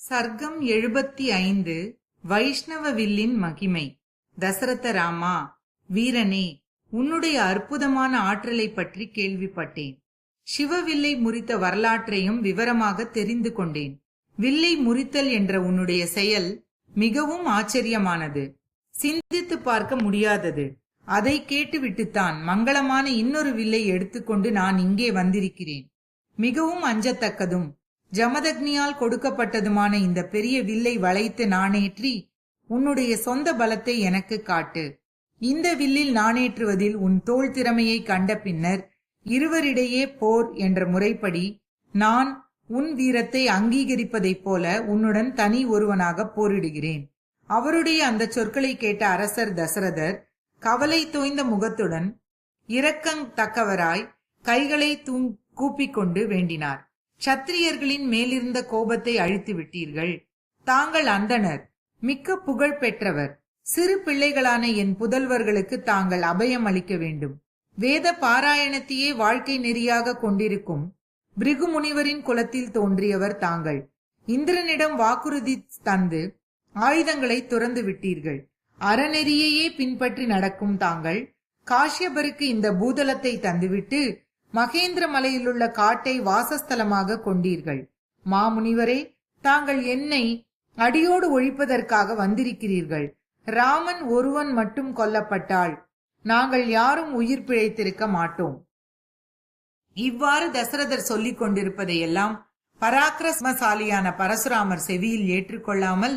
சர்க்கம் 75. வைஷ்ணவ வில்லின் மகிமை. தசரத ராமா, வீரனே, உன்னுடைய அற்புதமான ஆற்றலை பற்றி கேள்விப்பட்டேன். சிவவில்லை முறித்த வரலாற்றையும் விவரமாக தெரிந்து கொண்டேன். வில்லை முறித்தல் என்ற உன்னுடைய செயல் மிகவும் ஆச்சரியமானது, சிந்தித்து பார்க்க முடியாதது. அதை கேட்டுவிட்டுத்தான் மங்களமான இன்னொரு வில்லை எடுத்துக்கொண்டு நான் இங்கே வந்திருக்கிறேன். மிகவும் அஞ்சத்தக்கதும் ஜமதக்னியால் கொடுக்கப்பட்டதுமான இந்த பெரிய வில்லை வளைத்து நாணேற்றி உன்னுடைய சொந்த பலத்தை எனக்கு காட்டு. இந்த வில்லில் நாணேற்றுவதில் உன் தோள் திறமையை கண்ட பின்னர் இருவரிடையே போர் என்ற முறைப்படி நான் உன் வீரத்தை அங்கீகரிப்பதைப் போல உன்னுடன் தனி ஒருவனாக போரிடுகிறேன். அவருடைய அந்த சொற்களை கேட்ட அரசர் தசரதர் கவலை தோய்ந்த முகத்துடன் இரக்கத்தக்கவராய் கைகளை கூப்பிக்கொண்டு வேண்டினார். சத்திரியர்களின் மேலிருந்த கோபத்தை அழித்து விட்டீர்கள். தாங்கள் அந்தனர், மிக்க புகழ் பெற்றவர். சிறு பிள்ளைகளான என் புதல்வர்களுக்கு தாங்கள் அபயம் அளிக்க வேண்டும். வேத பாராயணத்தையே வாழ்க்கை நெறியாக கொண்டிருக்கும் பிருகு முனிவரின் குலத்தில் தோன்றியவர் தாங்கள். இந்திரனிடம் வாக்குறுதி தந்து ஆயுதங்களை துறந்து விட்டீர்கள். அறநெறியையே பின்பற்றி நடக்கும் தாங்கள் காஷ்யபருக்கு இந்த பூதலத்தை தந்துவிட்டு மகேந்திர மலையிலுள்ள காட்டை வாசஸ்தலமாக கொண்டீர்கள். மாமுனிவரே, தாங்கள் என்னை அடியோடு ஒழிப்பதற்காக வந்திருக்கிறீர்கள். ராமன் ஒருவன் மட்டும் கொல்லப்பட்டால் நாங்கள் யாரும் உயிர் பிழைத்திருக்க மாட்டோம். இவ்வாறு தசரதர் சொல்லிக் கொண்டிருப்பதையெல்லாம் பராக்கிரமசாலியான பரசுராமர் செவியில் ஏற்றுக்கொள்ளாமல்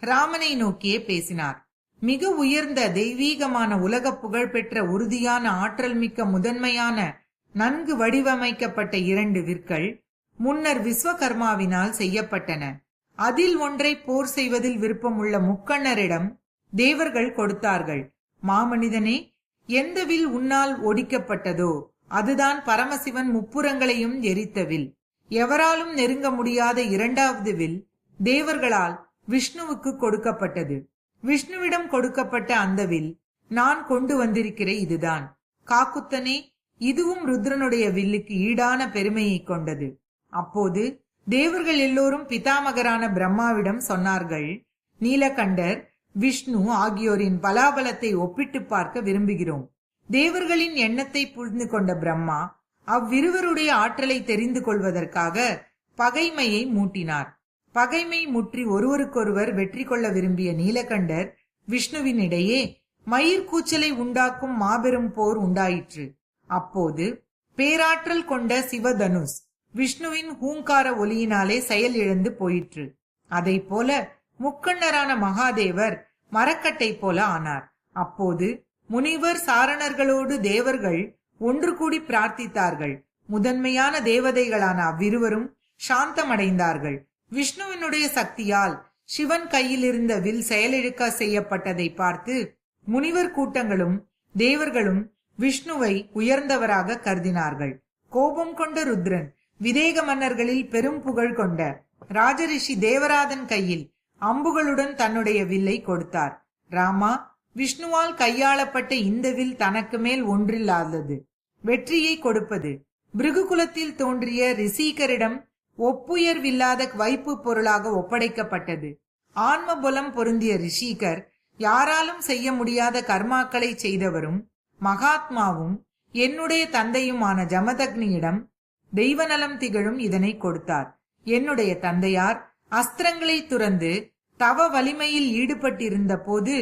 ராமனை நோக்கியே பேசினார். மிக உயர்ந்த தெய்வீகமான உலக புகழ்பெற்ற உறுதியான ஆற்றல் மிக்க முதன்மையான நன்கு வடிவமைக்கப்பட்ட 2 விற்கள் முன்னர் விஸ்வகர்மாவினால் செய்யப்பட்டன. அதில் ஒன்றை போர் செய்வதில் விருப்பமுள்ள முக்கண்ணரிடம் தேவர்கள் கொடுத்தார்கள். மாமனிதனே, எந்த வில் உன்னால் ஒடிக்கப்பட்டதோ அதுதான் பரமசிவன் முப்புறங்களையும் எரித்த வில். எவராலும் நெருங்க முடியாத 2வது வில் தேவர்களால் விஷ்ணுவுக்கு கொடுக்கப்பட்டது. விஷ்ணுவிடம் கொடுக்கப்பட்ட அந்த வில் நான் கொண்டு வந்திருக்கிற இதுதான். காக்குத்தனே, இதுவும் ருத்ரனுடைய வில்லுக்கு ஈடான பெருமையை கொண்டது. அப்போது தேவர்கள் எல்லோரும் பிதாமகரான பிரம்மாவிடம் சொன்னார்கள், நீலகண்டர், விஷ்ணு ஆகியோரின் பலாபலத்தை ஒப்பிட்டு பார்க்க விரும்புகிறோம். தேவர்களின் எண்ணத்தை புரிந்து கொண்ட பிரம்மா அவ்விருவருடைய ஆற்றலை தெரிந்து கொள்வதற்காக பகைமையை மூட்டினார். பகைமை முற்றி ஒருவருக்கொருவர் வெற்றி கொள்ள விரும்பிய நீலகண்டர் விஷ்ணுவின் இடையே மயிர்கூச்சலை உண்டாக்கும் மாபெரும் போர் உண்டாயிற்று. அப்போது பேராற்றல் கொண்ட சிவதனுஷ் விஷ்ணுவின் ஹூங்கார ஒலியினாலே செயல் இழந்து போயிற்று. அதை போல முக்கண்ணரான மகாதேவர் மரக்கட்டை போல ஆனார். அப்போது முனிவர் சாரணர்களோடு தேவர்கள் ஒன்று கூடி பிரார்த்தித்தார்கள். முதன்மையான தேவதைகளான அவ்விருவரும் சாந்தமடைந்தார்கள். விஷ்ணுவினுடைய சக்தியால் சிவன் கையில் இருந்த வில் செயலிழக்க செய்யப்பட்டதை பார்த்து முனிவர் கூட்டங்களும் தேவர்களும் விஷ்ணுவை உயர்ந்தவராக கருதினார்கள். கோபம் கொண்ட ருத்ரன் விதேக மன்னர்களில் பெரும் புகழ் கொண்ட ராஜரிஷி தேவராதன் கையில் அம்புகளுடன் தன்னுடைய வில்லை கொடுத்தார். ராமா, விஷ்ணுவால் கையாளப்பட்ட இந்த வில் தனக்கு மேல் ஒன்றில்லாதது. வெற்றியை கொடுப்பது. பிருகுகுலத்தில் தோன்றிய ரிஷிகரிடம் ஒப்புயர்வில்லாத வைப்பு பொருளாக ஒப்படைக்கப்பட்டது. ஆன்ம பலம் பொருந்திய ரிஷிகர் யாராலும் செய்ய முடியாத கர்மாக்களை செய்தவரும் மகாத்மாவும் என்னுடைய தந்தையுமான ஜமதக்னியிடம் தெய்வநலம் திகழும் இதனை கொடுத்தார். என்னுடைய தந்தையார் அஸ்திரங்களை துறந்து தவ வலிமையில் ஈடுபட்டிருந்த போது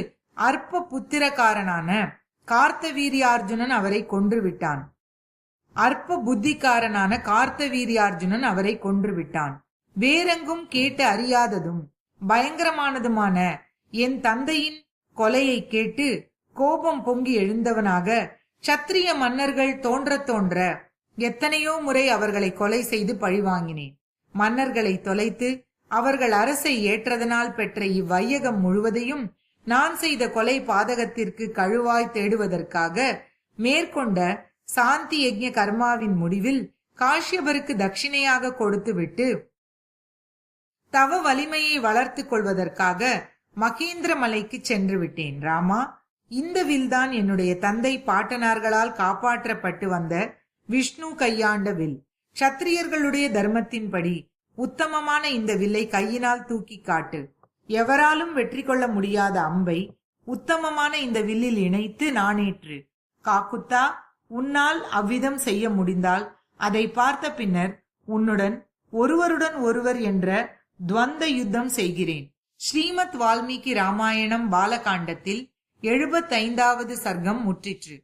அற்ப புத்திரக்காரனான கார்த்தவீரியார்ஜுனன் அவரை கொன்றுவிட்டான். அற்ப புத்திக்காரனான கார்த்தவீரியார்ஜுனன் அவரை கொன்றுவிட்டான். வேறெங்கும் கேட்டு அறியாததும் பயங்கரமானதுமான என் தந்தையின் கொலையை கேட்டு கோபம் பொங்கி எழுந்தவனாக சத்திரிய மன்னர்கள் தோன்ற எத்தனையோ முறை அவர்களை கொலை செய்து பழிவாங்கினேன். மன்னர்களை தொலைத்து அவர்கள் அரசை ஏற்றதனால் பெற்ற இவ்வையகம் முழுவதையும் நான் செய்த கொலை பாதகத்திற்கு கழுவாய் தேடுவதற்காக மேற்கொண்ட சாந்தி யஜ்ஞ கர்மாவின் முடிவில் காஷ்யபருக்கு தட்சிணையாக கொடுத்துவிட்டு தவ வலிமையை வளர்த்து கொள்வதற்காக மகேந்திர மலைக்கு சென்று விட்டேன். ராமா, இந்த வில்தான் என்னுடைய தந்தை பாட்டனார்களால் காப்பாற்றப்பட்டு வந்த விஷ்ணு கையாண்ட வில். சத்திரியர்களுடைய தர்மத்தின்படி உத்தமமான இந்த வில்லை கையினால் தூக்கி காட்டு. எவராலும் வெற்றி கொள்ள முடியாத அம்பை உத்தமமான இந்த வில்லில் இணைத்து நாணேற்று. காக்குத்தா, உன்னால் அவ்விதம் செய்ய முடிந்தால் அதை பார்த்த பின்னர் உன்னுடன் ஒருவர் என்ற துவந்த யுத்தம் செய்கிறேன். ஸ்ரீமத் வால்மீகி ராமாயணம் பாலகாண்டத்தில் 75வது சர்க்கம் முற்றிற்று.